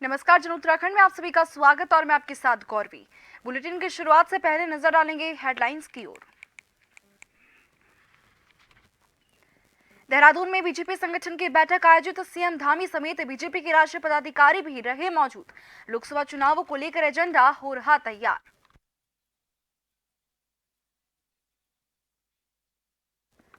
नमस्कार, जन उत्तराखंड में आप सभी का स्वागत और मैं आपके साथ गौरवी। बुलेटिन की शुरुआत से पहले नजर डालेंगे हेडलाइंस की ओर। देहरादून में बीजेपी संगठन की बैठक आयोजित, सीएम धामी समेत बीजेपी के राष्ट्रीय पदाधिकारी भी रहे मौजूद। लोकसभा चुनावों को लेकर एजेंडा हो रहा तैयार।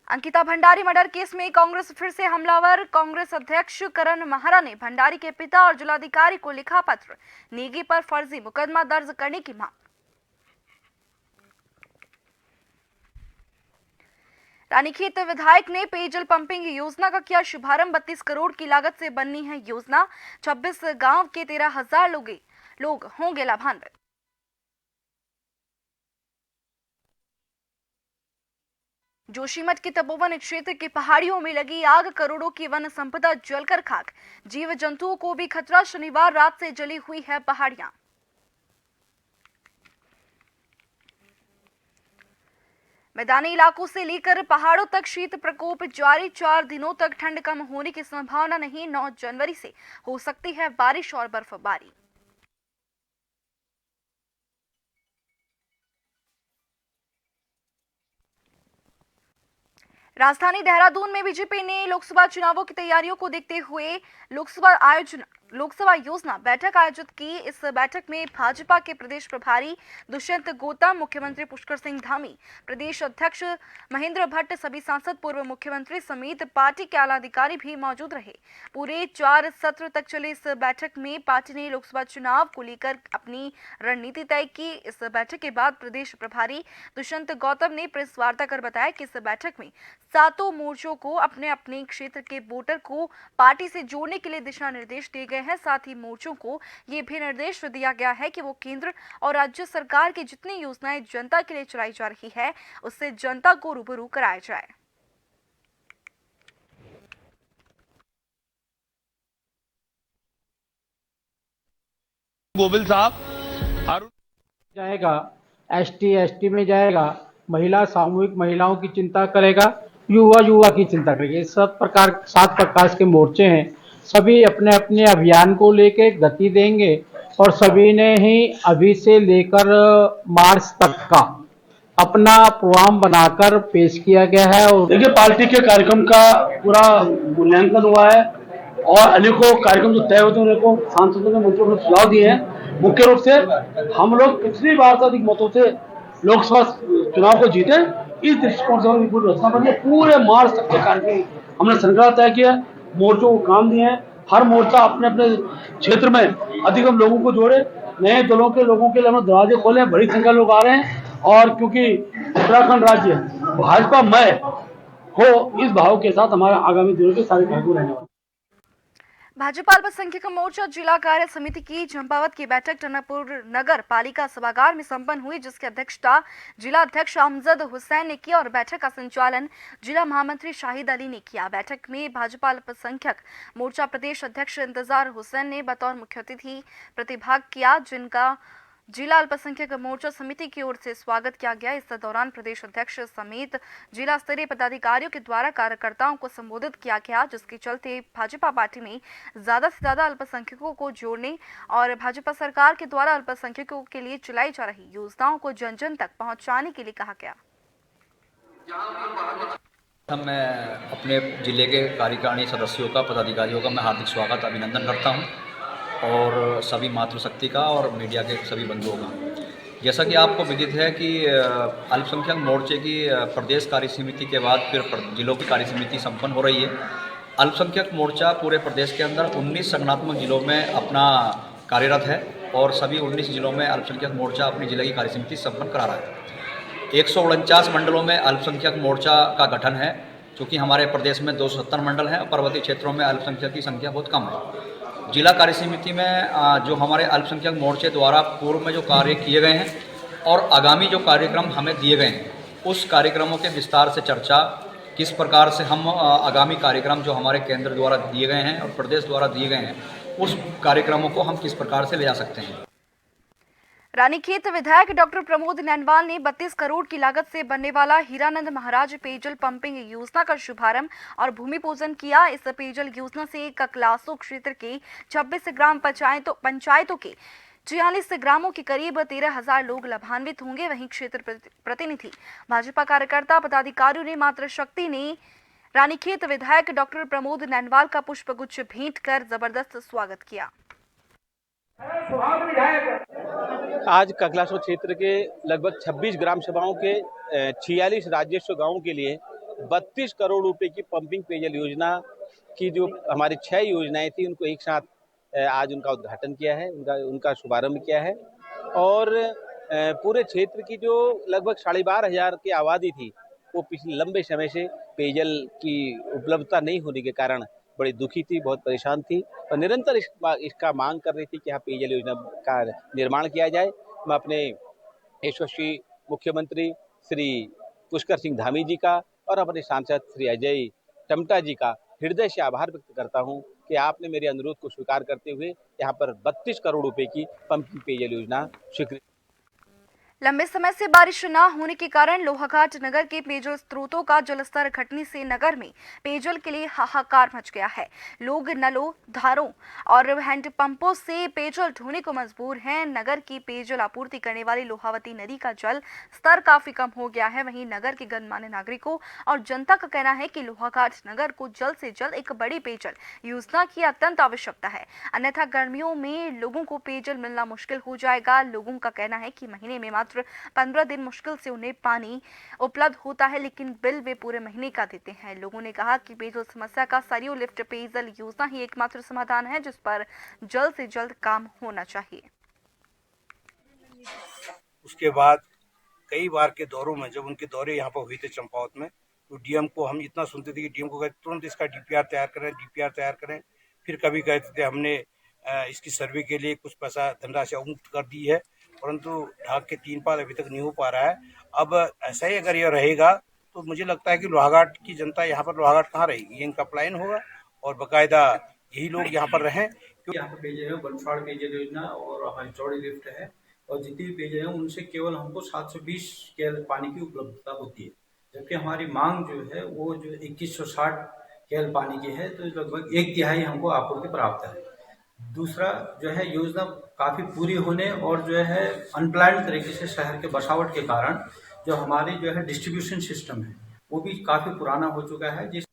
अंकिता भंडारी मर्डर केस में कांग्रेस फिर से हमलावर। कांग्रेस अध्यक्ष करण माहरा ने भंडारी के पिता और जिलाधिकारी को लिखा पत्र, नेगी पर फर्जी मुकदमा दर्ज करने की मांग। रानीखेत विधायक ने पेयजल पंपिंग योजना का किया शुभारंभ। 32 करोड़ की लागत से बननी है योजना। 26 गांव के 13,000 लोग होंगे लाभान्वित। जोशीमठ के तपोवन क्षेत्र की पहाड़ियों में लगी आग, करोड़ों की वन संपदा जलकर खाक। जीव जंतुओं को भी खतरा, शनिवार रात से जली हुई है पहाड़ियां। मैदानी इलाकों से लेकर पहाड़ों तक शीत प्रकोप जारी। 4 दिनों तक ठंड कम होने की संभावना नहीं। 9 जनवरी से हो सकती है बारिश और बर्फबारी। राजधानी देहरादून में बीजेपी ने लोकसभा चुनावों की तैयारियों को देखते हुए लोकसभा योजना बैठक आयोजित की। इस बैठक में भाजपा के प्रदेश प्रभारी दुष्यंत गौतम, मुख्यमंत्री पुष्कर सिंह धामी, प्रदेश अध्यक्ष महेंद्र भट्ट, सभी सांसद, पूर्व मुख्यमंत्री समेत पार्टी के आला अधिकारी भी मौजूद रहे। पूरे 4 सत्र तक चले इस बैठक में पार्टी ने लोकसभा चुनाव को लेकर अपनी रणनीति तय की। इस बैठक के बाद प्रदेश प्रभारी दुष्यंत गौतम ने प्रेस वार्ता कर बताया कि इस बैठक में 7 मोर्चों को अपने अपने क्षेत्र के वोटर को पार्टी से जोड़ने के लिए दिशा निर्देश दिए गए हैं। साथ ही मोर्चों को ये भी निर्देश दिया गया है कि वो केंद्र और राज्य सरकार की जितनी योजनाएं जनता के लिए चलाई जा रही है, उससे जनता को रूबरू कराया जाए। गोविल साहब जाएगा, एसटी में जाएगा, महिला सामूहिक महिलाओं की चिंता करेगा, युवा की चिंता करेगा। ये 7 प्रकार के मोर्चे हैं। सभी अपने अपने अभियान को लेके गति देंगे और सभी ने ही अभी से लेकर मार्च तक का अपना प्रोग्राम बनाकर पेश किया गया है। और देखिए, पार्टी के कार्यक्रम का पूरा मूल्यांकन हुआ है और अनेकों कार्यक्रम जो तय होते हैं उनको सांसदों ने मंत्रियों ने सुझाव दिए हैं। मुख्य रूप से हम लोग पिछली बार से अधिक मतों से लोकसभा चुनाव को जीते, इस दृष्टिकोण से हमारी पूरी रचना बनी है। पूरे मार्च तक के कार्यक्रम हमने श्रृंखला तय किया, मोर्चों को काम दिए हैं। हर मोर्चा अपने अपने क्षेत्र में अधिकतम लोगों को जोड़े, नए दलों के लोगों के लिए हम दरवाजे खोले। बड़ी संख्या लोग आ रहे हैं और क्योंकि उत्तराखंड राज्य भाजपामय हो, इस भाव के साथ हमारे आगामी दिनों के सारे कार्यक्रम रहने वाले। भाजपा अल्पसंख्यक मोर्चा जिला कार्य समिति की चंपावत की बैठक टनकपुर नगर पालिका सभागार में संपन्न हुई, जिसकी अध्यक्षता जिला अध्यक्ष अमजद हुसैन ने की और बैठक का संचालन जिला महामंत्री शाहिद अली ने किया। बैठक में भाजपा अल्पसंख्यक मोर्चा प्रदेश अध्यक्ष इंतजार हुसैन ने बतौर मुख्य अतिथि प्रतिभाग किया, जिनका जिला अल्पसंख्यक मोर्चा समिति की ओर से स्वागत किया गया। इस दौरान प्रदेश अध्यक्ष समेत जिला स्तरीय पदाधिकारियों के द्वारा कार्यकर्ताओं को संबोधित किया गया, जिसके चलते भाजपा पार्टी ने ज्यादा से ज्यादा अल्पसंख्यकों को जोड़ने और भाजपा सरकार के द्वारा अल्पसंख्यकों के लिए चलाई जा रही योजनाओं को जन जन तक पहुंचाने के लिए कहा गया। मैं अपने जिले के कार्यकारिणी सदस्यों का, पदाधिकारियों का मैं हार्दिक स्वागत अभिनंदन करता हूं और सभी मातृशक्ति का और मीडिया के सभी बंधुओं का। जैसा कि आपको विदित है कि अल्पसंख्यक मोर्चे की प्रदेश कार्य समिति के बाद फिर जिलों की कार्य समिति संपन्न हो रही है। अल्पसंख्यक मोर्चा पूरे प्रदेश के अंदर 19 संगठनात्मक जिलों में अपना कार्यरत है और सभी 19 जिलों में अल्पसंख्यक मोर्चा अपनी जिले की कार्य समिति संपन्न करा रहा है। 149 मंडलों में अल्पसंख्यक मोर्चा का गठन है, क्योंकि हमारे प्रदेश में 270 मंडल हैं और पर्वतीय क्षेत्रों में अल्पसंख्यक की संख्या बहुत कम है। जिला कार्य समिति में जो हमारे अल्पसंख्यक मोर्चे द्वारा पूर्व में जो कार्य किए गए हैं और आगामी जो कार्यक्रम हमें दिए गए हैं, उस कार्यक्रमों के विस्तार से चर्चा, किस प्रकार से हम आगामी कार्यक्रम जो हमारे केंद्र द्वारा दिए गए हैं और प्रदेश द्वारा दिए गए हैं, उस कार्यक्रमों को हम किस प्रकार से ले जा सकते हैं। रानीखेत विधायक डॉक्टर प्रमोद नैनवाल ने 32 करोड़ की लागत से बनने वाला हीरानंद महाराज पेयजल पंपिंग योजना का शुभारंभ और भूमि पूजन किया। इस पेयजल योजना से ककलासो क्षेत्र के 26 ग्राम पंचायतों के 46 ग्रामों के करीब 13,000 लोग लाभान्वित होंगे। वहीं क्षेत्र प्रतिनिधि, भाजपा कार्यकर्ता, पदाधिकारियों ने मातृशक्ति ने रानीखेत विधायक डॉक्टर प्रमोद नैनवाल का पुष्पगुच्छ भेंट कर जबरदस्त स्वागत किया। आज ककलासो क्षेत्र के लगभग 26 ग्राम सभाओं के 46 राजस्व गांवों के लिए 32 करोड़ रुपए की पंपिंग पेयजल योजना की जो हमारी 6 योजनाएं थी, उनको एक साथ आज उनका उद्घाटन किया है, उनका शुभारंभ किया है। और पूरे क्षेत्र की जो लगभग 12,500 की आबादी थी, वो पिछले लंबे समय से पेयजल की उपलब्धता नहीं होने के कारण बड़ी दुखी थी, बहुत परेशान थी और निरंतर इसका मांग कर रही थी कि यहाँ पेयजल योजना का निर्माण किया जाए। मैं अपने यशस्वी मुख्यमंत्री श्री पुष्कर सिंह धामी जी का और अपने सांसद श्री अजय टमटा जी का हृदय से आभार व्यक्त करता हूँ कि आपने मेरे अनुरोध को स्वीकार करते हुए यहाँ पर 32 करोड़ रुपए की पंपिंग पेयजल योजना स्वीकृत। लंबे समय से बारिश न होने के कारण लोहाघाट नगर के पेयजल स्रोतों का जलस्तर घटने से नगर में पेयजल के लिए हाहाकार मच गया है। लोग नलों, धारों और हैंडपंपों से पेयजल ढोने को मजबूर हैं। नगर की पेयजल आपूर्ति करने वाली लोहावती नदी का जल स्तर काफी कम हो गया है। वहीं नगर के गणमान्य नागरिकों और जनता का कहना है कि लोहाघाट नगर को जल्द से जल्द एक बड़ी पेयजल योजना की अत्यंत आवश्यकता है, अन्यथा गर्मियों में लोगों को पेयजल मिलना मुश्किल हो जाएगा। लोगों का कहना है कि महीने में मात्र 15 दिन मुश्किल से उन्हें पानी उपलब्ध होता है, लेकिन बिल वे पूरे महीने का देते हैं। लोगों ने कहा कि पेयजल समस्या का सरयू लिफ्ट पेयजल योजना ही एकमात्र समाधान है, जिस पर जल्द से जल्द काम होना चाहिए। उसके बाद कई बार के दौरों में, जब उनके दौरे यहाँ पर हुए थे चंपावत में, तो डीएम को हम इतना सुनते थे कि डीएम को कहते तुरंत इसका डीपीआर तैयार करें। फिर कभी कहते थे हमने इसकी सर्वे के लिए कुछ पैसा धनराशि अवमुक्त कर दी है, परंतु ढाक के 3 पाल अभी तक नहीं हो पा रहा है। अब ऐसा ही अगर यह रहेगा तो मुझे लगता है कि लोहाघाट की जनता यहाँ पर, लोहाघाट कहाँ रहेगी, ये इनका पलायन होगा और बाकायदा यही लोग यहाँ पर रहें। यहाँ पे पेयजल है, बनफाड़ पेयजल योजना और हमारी चौड़ी लिफ्ट है और जितनी भी पेयजल है उनसे केवल हमको 720 KL पानी की उपलब्धता होती है, जबकि हमारी मांग जो है वो जो 2160 KL पानी की है, तो लगभग 1/3 हमको आपूर्ति प्राप्त है। दूसरा जो है योजना काफ़ी पूरी होने और जो है अनप्लान्ड तरीके से शहर के बसावट के कारण जो हमारी जो है डिस्ट्रीब्यूशन सिस्टम है वो भी काफ़ी पुराना हो चुका है। जिस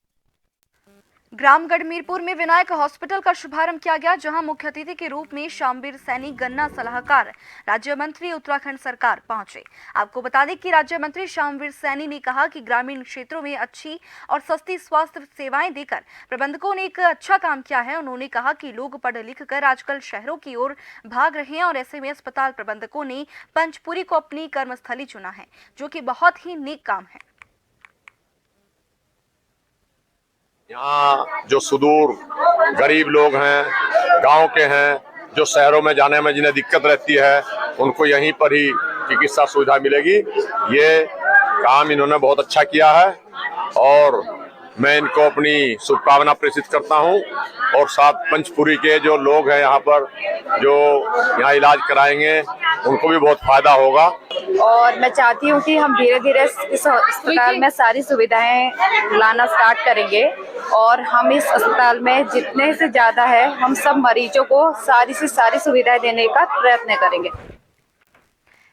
ग्राम गढ़मीरपुर में विनायक हॉस्पिटल का शुभारंभ किया गया, जहां मुख्य अतिथि के रूप में शामवीर सैनी, गन्ना सलाहकार, राज्य मंत्री उत्तराखंड सरकार पहुंचे। आपको बता दें कि राज्य मंत्री शामवीर सैनी ने कहा कि ग्रामीण क्षेत्रों में अच्छी और सस्ती स्वास्थ्य सेवाएं देकर प्रबंधकों ने एक अच्छा काम किया है। उन्होंने कहा कि लोग पढ़ लिख कर आजकल शहरों की ओर भाग रहे हैं और ऐसे में अस्पताल प्रबंधकों ने पंचपुरी को अपनी कर्मस्थली चुना है, जो कि बहुत ही नेक काम है। यहाँ जो सुदूर गरीब लोग हैं, गांव के हैं, जो शहरों में जाने में जिन्हें दिक्कत रहती है, उनको यहीं पर ही चिकित्सा सुविधा मिलेगी। ये काम इन्होंने बहुत अच्छा किया है और मैं इनको अपनी शुभकामना प्रेषित करता हूं और साथ पंचपुरी के जो लोग हैं यहाँ पर, जो यहाँ इलाज कराएंगे, उनको भी बहुत फायदा होगा। और मैं चाहती हूँ कि हम धीरे धीरे इस अस्पताल में सारी सुविधाएं लाना स्टार्ट करेंगे और हम इस अस्पताल में जितने से ज़्यादा है हम सब मरीजों को सारी से सारी सुविधाएं देने का प्रयत्न करेंगे।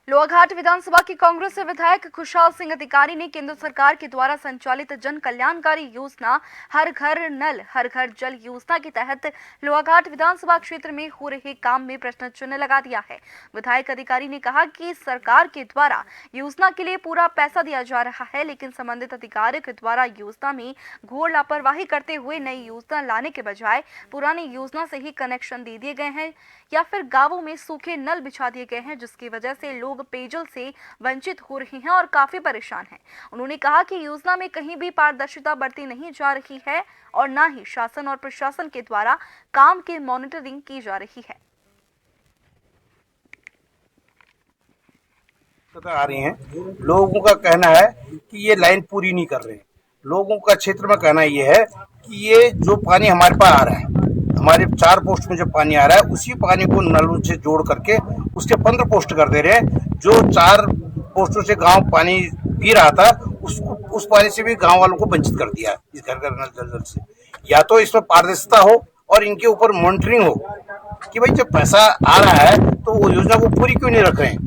लोहाघाट विधानसभा के कांग्रेस विधायक खुशहाल सिंह अधिकारी ने केंद्र सरकार के द्वारा संचालित जन कल्याणकारी योजना हर घर नल हर घर जल योजना के तहत लोहाघाट विधानसभा क्षेत्र में हो रहे काम में प्रश्न चिन्ह लगा दिया है। विधायक अधिकारी ने कहा कि सरकार के द्वारा योजना के लिए पूरा पैसा दिया जा रहा है, लेकिन संबंधित अधिकारियों के द्वारा योजना में घोर लापरवाही करते हुए नई योजना लाने के बजाय पुरानी योजना से ही कनेक्शन दे दिए गए हैं या फिर गांवों में सूखे नल बिछा दिए गए हैं, जिसकी वजह से लोग पेयजल से वंचित हो रहे हैं और काफी परेशान हैं। उन्होंने कहा कि योजना में कहीं भी पारदर्शिता बरती नहीं जा रही है और न ही शासन और प्रशासन के द्वारा काम की मॉनिटरिंग की जा रही है। दिक्कतें आ रही हैं। लोगों का कहना है कि ये लाइन पूरी नहीं कर रहे हैं। लोगों का क्षेत्र में कहना ये है कि ये जो पानी हमारे पास आ रहा है, हमारे 4 पोस्ट में जो पानी आ रहा है, उसी पानी को नलों से जोड़ करके उसके 15 पोस्ट कर दे रहे हैं। जो 4 पोस्टों से गांव पानी पी रहा था, उसको उस पानी से भी गांव वालों को वंचित कर दिया इस घर घर नल जल से। या तो इसमें पारदर्शिता हो और इनके ऊपर मॉनिटरिंग हो कि भाई जब पैसा आ रहा है तो वो योजना को पूरी क्यों नहीं रख रहे हैं,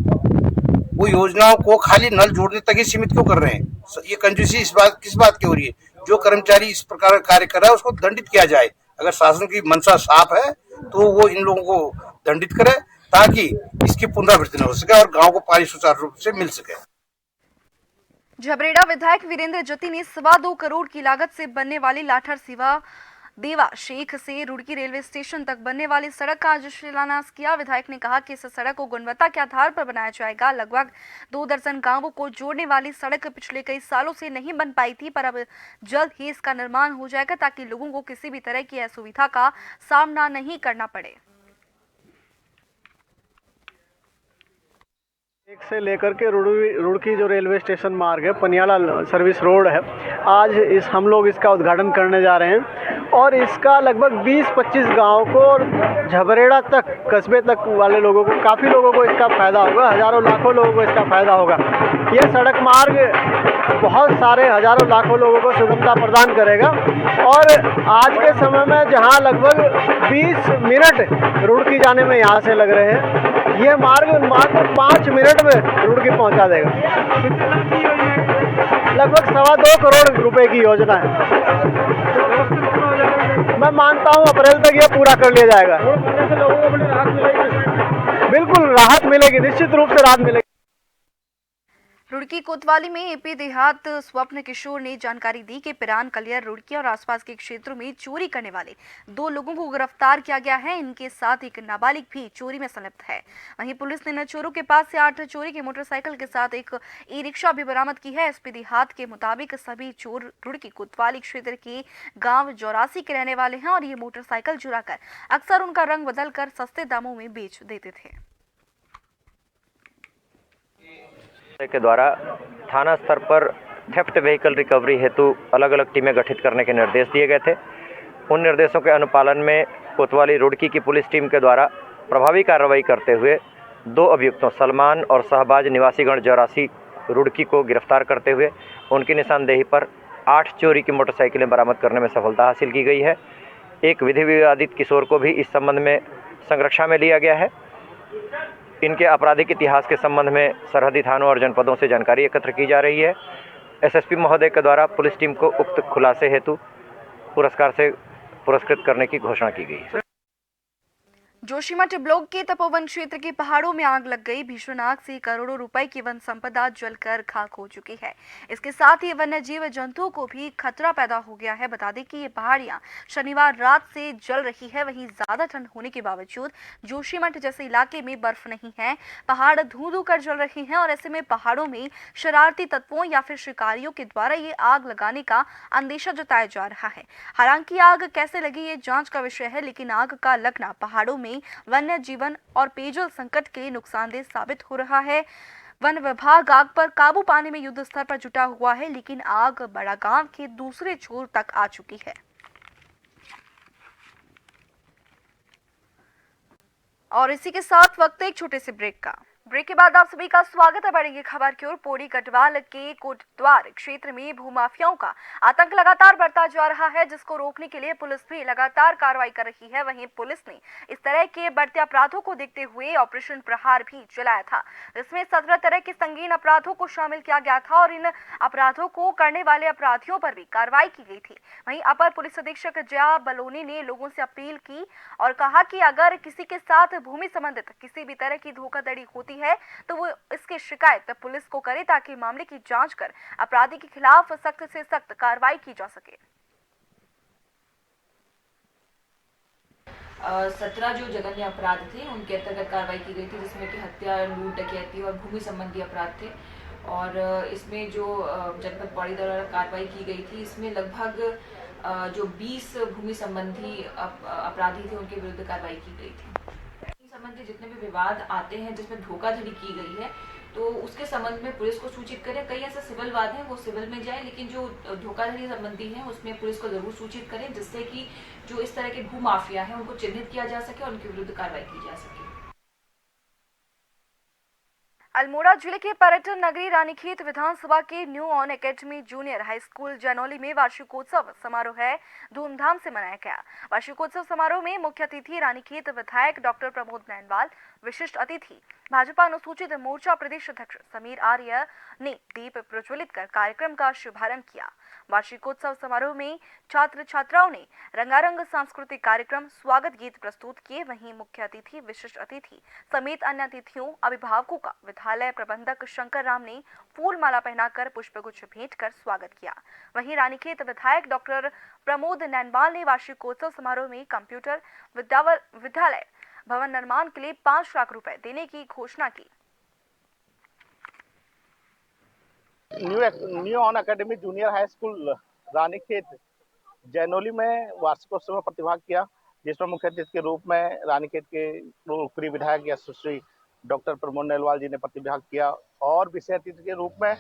वो योजनाओं को खाली नल जोड़ने तक ही सीमित क्यों कर रहे हैं। ये कंजूसी किस बात की हो रही है। जो कर्मचारी इस प्रकार का कार्य कर रहा है उसको दंडित किया जाए। अगर शासन की मंशा साफ है तो वो इन लोगों को दंडित करे ताकि इसकी पुनरावृत्ति न हो सके और गांव को पानी सुचारू रूप से मिल सके। झबरेड़ा विधायक वीरेंद्र जती ने 2.25 करोड़ की लागत से बनने वाली लाठर सिवा देवा शेख से रुड़की रेलवे स्टेशन तक बनने वाली सड़क का आज शिलान्यास किया। विधायक ने कहा कि इस सड़क को गुणवत्ता के आधार पर बनाया जाएगा। लगभग 2 दर्जन गांवों को जोड़ने वाली सड़क पिछले कई सालों से नहीं बन पाई थी, पर अब जल्द ही इसका निर्माण हो जाएगा ताकि लोगों को किसी भी तरह की असुविधा का सामना नहीं करना पड़े। एक से लेकर के रुड़की जो रेलवे स्टेशन मार्ग है, पनियाला सर्विस रोड है, आज हम लोग इसका उद्घाटन करने जा रहे हैं और इसका लगभग 20-25 गांव को और झबरेड़ा तक कस्बे तक वाले लोगों को, काफ़ी लोगों को इसका फ़ायदा होगा। हज़ारों लाखों लोगों को इसका फ़ायदा होगा। ये सड़क मार्ग बहुत सारे हज़ारों लाखों लोगों को सुगमता प्रदान करेगा और आज के समय में जहां लगभग 20 मिनट रुड़की जाने में यहाँ से लग रहे हैं, ये मार्ग 5 मिनट में रुड़की पहुंचा देगा। लगभग 2.25 करोड़ रुपए की योजना है। मैं मानता हूं अप्रैल तक ये पूरा कर लिया जाएगा। बिल्कुल राहत मिलेगी, निश्चित रूप से राहत मिलेगी। रुड़की कोतवाली में एपी देहात स्वप्न किशोर ने जानकारी दी कि पिरान कलियर रुड़की और आसपास के क्षेत्रों में चोरी करने वाले 2 लोगों को गिरफ्तार किया गया है। इनके साथ एक नाबालिग भी चोरी में संलिप्त है। वहीं पुलिस ने चोरों के पास से 8 चोरी की मोटरसाइकिल के साथ एक ई-रिक्शा भी बरामद की है। एसपी देहात के मुताबिक सभी चोर रुड़की कोतवाली क्षेत्र के गाँव जौरासी के रहने वाले हैं और ये मोटरसाइकिल चुरा कर अक्सर उनका रंग बदल कर सस्ते दामों में बेच देते थे। के द्वारा थाना स्तर पर थेफ्ट व्हीकल रिकवरी हेतु अलग अलग टीमें गठित करने के निर्देश दिए गए थे। उन निर्देशों के अनुपालन में कोतवाली रुड़की की पुलिस टीम के द्वारा प्रभावी कार्रवाई करते हुए 2 अभियुक्तों सलमान और शहबाज निवासीगण जौरासी रुड़की को गिरफ्तार करते हुए उनकी निशानदेही पर 8 चोरी की मोटरसाइकिलें बरामद करने में सफलता हासिल की गई है। एक विधि विवादित किशोर को भी इस संबंध में संरक्षण में लिया गया है। इनके आपराधिक इतिहास के संबंध में सरहदी थानों और जनपदों से जानकारी एकत्र की जा रही है। एसएसपी महोदय के द्वारा पुलिस टीम को उक्त खुलासे हेतु पुरस्कार से पुरस्कृत करने की घोषणा की गई है। जोशीमठ ब्लॉक के तपोवन क्षेत्र के पहाड़ों में आग लग गई। भीषण आग से करोड़ों रुपए की वन संपदा जलकर खाक हो चुकी है। इसके साथ ही वन्य जीव जंतुओं को भी खतरा पैदा हो गया है। बता दें कि ये पहाड़ियां शनिवार रात से जल रही है। वहीं ज्यादा ठंड होने के बावजूद जोशीमठ जैसे इलाके में बर्फ नहीं है। पहाड़ धू कर जल रहे हैं और ऐसे में पहाड़ों में शरारती तत्वों या फिर शिकारियों के द्वारा ये आग लगाने का अंदेशा जताया जा रहा है। हालांकि आग कैसे लगी ये जांच का विषय है, लेकिन आग का लगना पहाड़ों में वन्य जीवन और पेयजल संकट के लिए नुकसानदेह साबित हो रहा है। वन विभाग आग पर काबू पाने में युद्ध स्तर पर जुटा हुआ है, लेकिन आग बड़ा गांव के दूसरे छोर तक आ चुकी है। और इसी के साथ वक्त एक छोटे से ब्रेक का। ब्रेक के बाद आप सभी का स्वागत है। बढ़ेंगे खबर की ओर। पौड़ी गढ़वाल के कोटद्वार क्षेत्र में भूमाफियाओं का आतंक लगातार बढ़ता जा रहा है, जिसको रोकने के लिए पुलिस भी लगातार कार्रवाई कर रही है। वहीं पुलिस ने इस तरह के बढ़ते अपराधों को देखते हुए ऑपरेशन प्रहार भी चलाया था, जिसमें 17 तरह के संगीन अपराधों को शामिल किया गया था और इन अपराधों को करने वाले अपराधियों पर भी कार्रवाई की गई थी। वहीं अपर पुलिस अधीक्षक जया बलोनी ने लोगों से अपील की और कहा कि अगर किसी के साथ भूमि संबंधित किसी भी तरह की धोखाधड़ी होती है तो वो इसकी शिकायत पुलिस को करे, ताकि मामले की जांच कर अपराधी के खिलाफ सख्त से सख्त कार्रवाई की जा सके। 17 जो जघन्य अपराध थे उनके अंतर्गत कार्रवाई की गई थी, जिसमें कि हत्या, लूट, डकैती और भूमि संबंधी अपराध थे। और इसमें जो जनपद पौड़ी द्वारा कार्रवाई की गई थी, इसमें लगभग जो 20 भूमि संबंधी अपराधी थे उनके विरुद्ध कार्रवाई की गई थी। संबंधी जितने भी विवाद आते हैं जिसमें धोखाधड़ी की गई है, तो उसके संबंध में पुलिस को सूचित करें। कई ऐसे सिविल वाद हैं, वो सिविल में जाए, लेकिन जो धोखाधड़ी संबंधी है उसमें पुलिस को जरूर सूचित करें, जिससे कि जो इस तरह के भू माफिया है उनको चिन्हित किया जा सके और उनके विरुद्ध कार्रवाई की जा सके। अल्मोड़ा जिले के पर्यटन नगरी रानीखेत विधानसभा के new On Academy Junior High school Janauli में वार्षिकोत्सव समारोह है धूमधाम से मनाया गया। वार्षिकोत्सव समारोह में मुख्य अतिथि रानीखेत विधायक डॉक्टर प्रमोद नैनवाल, विशिष्ट अतिथि भाजपा अनुसूचित मोर्चा प्रदेश अध्यक्ष समीर आर्य ने दीप प्रज्वलित कर कार्यक्रम का शुभारंभ किया। वार्षिकोत्सव समारोह में छात्र छात्राओं ने रंगारंग सांस्कृतिक कार्यक्रम, स्वागत गीत प्रस्तुत किए। वहीं मुख्य अतिथि, विशिष्ट अतिथि समेत अन्य अतिथियों, अभिभावकों का विद्यालय प्रबंधक शंकर राम ने फूल माला पहनाकर पुष्पगुच्छ भेंट कर स्वागत किया। वहीं रानीखेत विधायक डॉक्टर प्रमोद नैनवाल ने वार्षिकोत्सव समारोह में कंप्यूटर विद्यालय भवन निर्माण के लिए 5 लाख रुपए देने की घोषणा की। New On Academy Junior High School Ranikhet Jainoli में वार्षिकोत्सव में प्रतिभाग किया, जिसमें मुख्य अतिथि के रूप में रानीखेत के पूर्व विधायक यशस्वी डॉक्टर प्रमोद नैनवाल जी ने प्रतिभाग किया और विशेष अतिथि के रूप में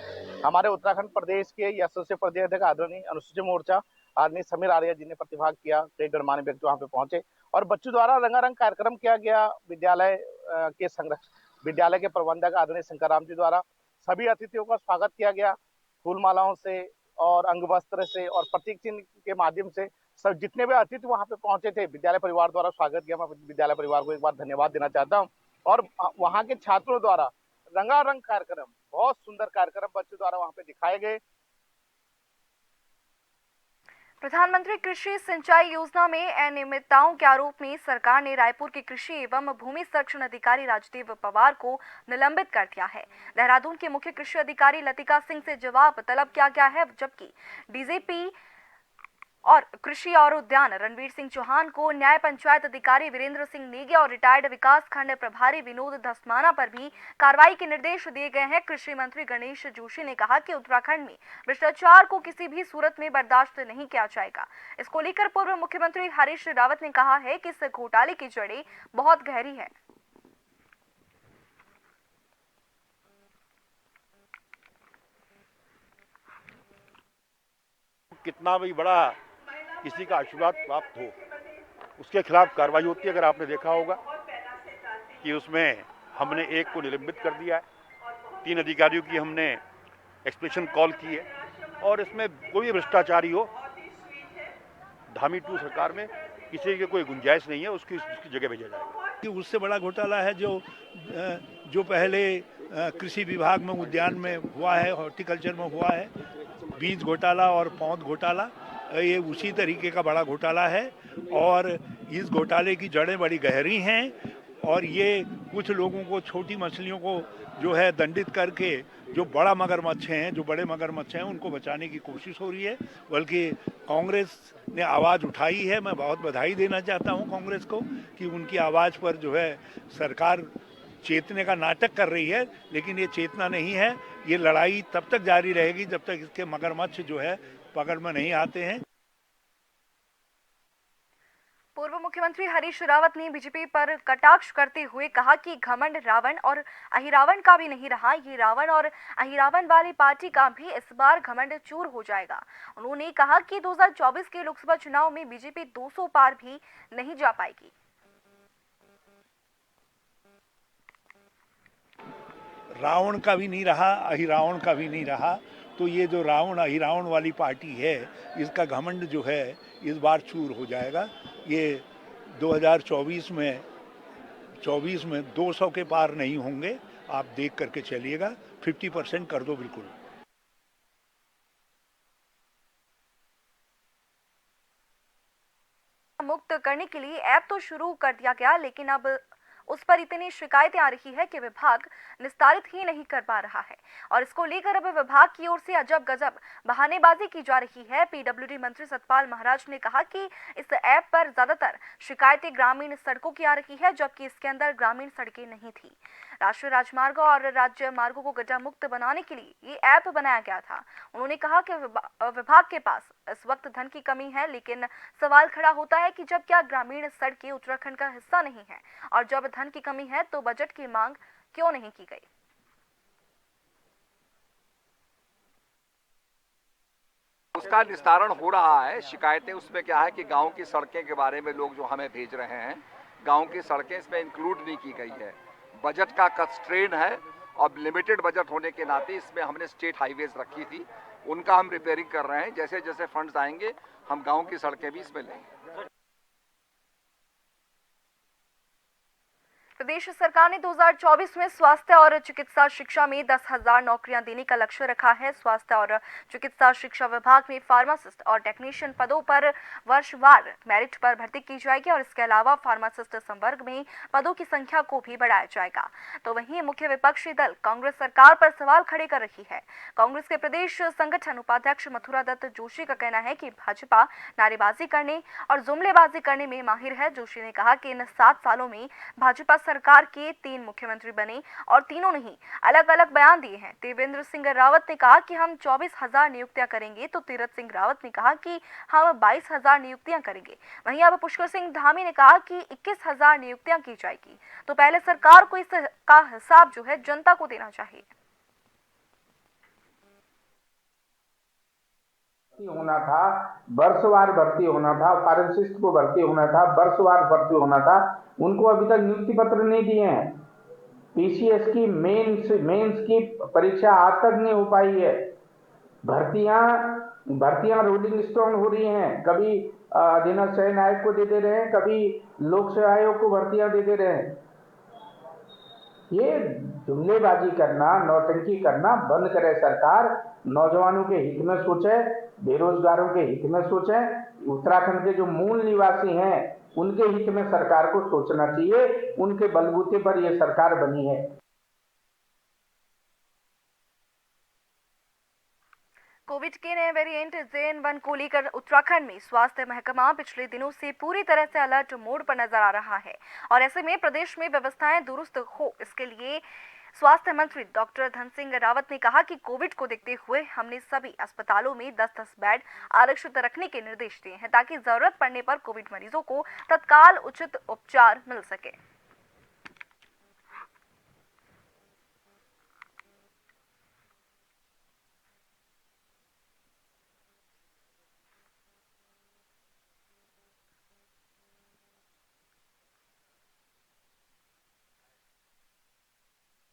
हमारे उत्तराखंड प्रदेश के यशस्वी प्रदेश अध्यक्ष आदरणीय अनुसूचित मोर्चा आदरणीय समीर आर्य जी ने प्रतिभाग किया। कई गणमान्य व्यक्ति वहां पे पहुंचे और बच्चों द्वारा रंगारंग कार्यक्रम किया गया। विद्यालय के प्रबंधक आदरणीय शंकर राम जी द्वारा सभी अतिथियों का स्वागत किया गया फूल मालाओं से और अंग वस्त्र से और प्रतीक चिन्ह के माध्यम से। सब जितने भी अतिथि वहां पे पहुंचे थे, विद्यालय परिवार द्वारा स्वागत किया। मैं विद्यालय परिवार को एक बार धन्यवाद देना चाहता हूं। और वहां के छात्रों द्वारा रंगारंग कार्यक्रम, बहुत सुंदर कार्यक्रम बच्चों द्वारा वहां पे दिखाए गए। प्रधानमंत्री कृषि सिंचाई योजना में अनियमितताओं के आरोप में सरकार ने रायपुर के कृषि एवं भूमि संरक्षण अधिकारी राजदेव पवार को निलंबित कर दिया है। देहरादून के मुख्य कृषि अधिकारी लतिका सिंह से जवाब तलब किया गया है, जबकि डीजीपी और कृषि और उद्यान रणवीर सिंह चौहान को न्याय पंचायत अधिकारी वीरेंद्र सिंह नेगी और रिटायर्ड विकास खंड प्रभारी विनोद धस्माना पर भी कार्रवाई के निर्देश दिए गए हैं। कृषि मंत्री गणेश जोशी ने कहा कि उत्तराखंड में भ्रष्टाचार को किसी भी सूरत में बर्दाश्त नहीं किया जाएगा। इसको लेकर पूर्व मुख्यमंत्री हरीश रावत ने कहा है कि इस घोटाले की जड़ें बहुत गहरी है। कितना भी बड़ा किसी का आशीर्वाद प्राप्त हो, उसके खिलाफ कार्रवाई होती है। अगर आपने देखा होगा कि उसमें हमने एक को निलंबित कर दिया है, 3 अधिकारियों की हमने एक्सप्रेशन कॉल की है और इसमें कोई भ्रष्टाचारी हो, धामी 2 सरकार में किसी की कोई गुंजाइश नहीं है, उसकी जगह भेजा जाएगा। कि उससे बड़ा घोटाला है जो पहले कृषि विभाग में, उद्यान में हुआ है, हॉर्टिकल्चर में हुआ है, बीज घोटाला और पौध घोटाला, ये उसी तरीके का बड़ा घोटाला है और इस घोटाले की जड़ें बड़ी गहरी हैं और ये कुछ लोगों को, छोटी मछलियों को जो है दंडित करके जो बड़ा मगरमच्छ हैं, जो बड़े मगरमच्छ हैं, उनको बचाने की कोशिश हो रही है। बल्कि कांग्रेस ने आवाज़ उठाई है। मैं बहुत बधाई देना चाहता हूं कांग्रेस को कि उनकी आवाज़ पर जो है सरकार चेतने का नाटक कर रही है, लेकिन ये चेतना नहीं है। ये लड़ाई तब तक जारी रहेगी जब तक इसके मगरमच्छ जो है पकड़ में नहीं आते हैं। पूर्व मुख्यमंत्री हरीश रावत ने बीजेपी पर कटाक्ष करते हुए कहा कि घमंड रावण और अहिरावण का भी नहीं रहा, ये रावण और अहिरावण वाली पार्टी का भी इस बार घमंड चूर हो जाएगा। उन्होंने कहा कि 2024 के लोकसभा चुनाव में बीजेपी 200 पार भी नहीं जा पाएगी। रावण का भी नहीं रहा, अहिरावण का भी नहीं रहा, तो ये जो रावण अहिरावण वाली पार्टी है, इसका घमंड जो है इस बार चूर हो जाएगा। ये 2024 में 200 के पार नहीं होंगे, आप देख करके चलिएगा। 50% कर दो बिल्कुल। मुक्त करने के लिए ऐप तो शुरू कर दिया गया, लेकिन अब उस पर इतनी शिकायतें आ रही है कि विभाग निस्तारित ही नहीं कर पा रहा है और इसको लेकर अब विभाग की ओर से अजब गजब बहानेबाजी की जा रही है। पीडब्ल्यूडी मंत्री सतपाल महाराज ने कहा कि इस ऐप पर ज्यादातर शिकायतें ग्रामीण सड़कों की आ रही है, जबकि इसके अंदर ग्रामीण सड़कें नहीं थी। राष्ट्रीय राजमार्गों और राज्य मार्गों को गड्ढा मुक्त बनाने के लिए ये ऐप बनाया गया था। उन्होंने कहा कि विभाग के पास इस वक्त धन की कमी है, लेकिन सवाल खड़ा होता है कि जब क्या ग्रामीण सड़कें उत्तराखंड का हिस्सा नहीं है और जब धन की कमी है तो बजट की मांग क्यों नहीं की गई। उसका निस्तारण हो रहा है। शिकायतें उसमें क्या है कि गांव की सड़कें के बारे में लोग जो हमें भेज रहे हैं, गांव की सड़कें इसमें इंक्लूड नहीं की गई है। बजट का कंस्ट्रेन है और लिमिटेड बजट होने के नाते इसमें हमने स्टेट हाईवेज रखी थी, उनका हम रिपेयरिंग कर रहे हैं। जैसे जैसे फंड्स आएंगे हम गांव की सड़कें भी इसमें लेंगे। प्रदेश सरकार ने 2024 में स्वास्थ्य और चिकित्सा शिक्षा में 10,000 नौकरियां देने का लक्ष्य रखा है। स्वास्थ्य और चिकित्सा शिक्षा विभाग में फार्मासिस्ट और टेक्नीशियन पदों पर वर्षवार मेरिट पर भर्ती की जाएगी और इसके अलावा फार्मासिस्ट संवर्ग में पदों की संख्या को भी बढ़ाया जाएगा। तो वहीं मुख्य विपक्षी दल कांग्रेस सरकार पर सवाल खड़े कर रही है। कांग्रेस के प्रदेश संगठन उपाध्यक्ष मथुरा दत्त जोशी का कहना है कि भाजपा नारेबाजी करने और जुमलेबाजी करने में माहिर है। जोशी ने कहा कि इन 7 सालों में भाजपा सरकार के 3 मुख्यमंत्री बने और तीनों ने ही अलग अलग बयान दिए हैं। देवेंद्र सिंह रावत ने कहा कि हम 24,000 नियुक्तियां करेंगे, तो तीरथ सिंह रावत ने कहा कि हम 22,000 नियुक्तियां करेंगे। वहीं अब पुष्कर सिंह धामी ने कहा कि 21,000 नियुक्तियां की जाएगी। तो पहले सरकार को इसका हिसाब जो है जनता को देना चाहिए। होना था, वर्षवार भर्ती होना था, फार्मासिस्ट को भर्ती होना था, वर्षवार भर्ती होना था, उनको अभी तक नियुक्ति पत्र नहीं दिए हैं। पीसीएस की मेंस की परीक्षा आज तक नहीं हो पाई है। भर्तियां रोलिंग स्टोन हो रही हैं। कभी अधीनस्थ चयन आयोग को दे दे रहे हैं, कभी लोक सेवा आयोग को भर्तियां दे दे रहे हैं। ये जुमलेबाजी करना, नौटंकी करना बंद करे सरकार। नौजवानों के हित में सोचे, बेरोजगारों के हित में सोचे, उत्तराखंड के जो मूल निवासी हैं उनके हित में सरकार को सोचना चाहिए। उनके बलबूते पर यह सरकार बनी है। कोविड के नए वेरिएंट JN1 को लेकर उत्तराखंड में स्वास्थ्य महकमा पिछले दिनों से पूरी तरह से अलर्ट मोड पर नजर आ रहा है और ऐसे में प्रदेश में व्यवस्थाएं दुरुस्त हो, इसके लिए स्वास्थ्य मंत्री डॉक्टर धन सिंह रावत ने कहा कि कोविड को देखते हुए हमने सभी अस्पतालों में 10-10 बेड आरक्षित रखने के निर्देश दिए हैं ताकि जरूरत पड़ने पर कोविड मरीजों को तत्काल उचित उपचार मिल सके।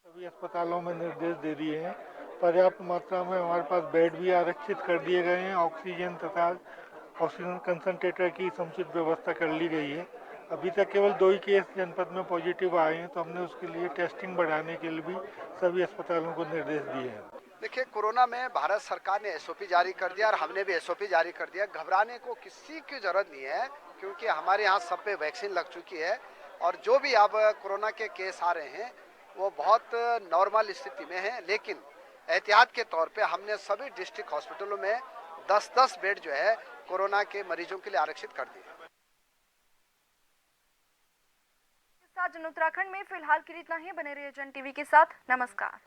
सभी अस्पतालों में निर्देश दे दिए हैं। पर्याप्त मात्रा में हमारे पास बेड भी आरक्षित कर दिए गए हैं। ऑक्सीजन तथा ऑक्सीजन कंसंट्रेटर की समुचित व्यवस्था कर ली गई है। अभी तक केवल 2 ही केस जनपद में पॉजिटिव आए हैं, तो हमने उसके लिए टेस्टिंग बढ़ाने के लिए भी सभी अस्पतालों को निर्देश दिए हैं। देखिए, कोरोना में भारत सरकार ने SOP जारी कर दिया और हमने भी SOP जारी कर दिया। घबराने को किसी की जरूरत नहीं है, क्योंकि हमारे यहाँ सब पे वैक्सीन लग चुकी है और जो भी अब कोरोना के केस आ रहे हैं वो बहुत नॉर्मल स्थिति में है। लेकिन एहतियात के तौर पे हमने सभी डिस्ट्रिक्ट हॉस्पिटलों में 10-10 बेड जो है कोरोना के मरीजों के लिए आरक्षित कर दिए। उत्तराखंड में फिलहाल के लिए इतना ही। बने रहिए जन टीवी के साथ। नमस्कार।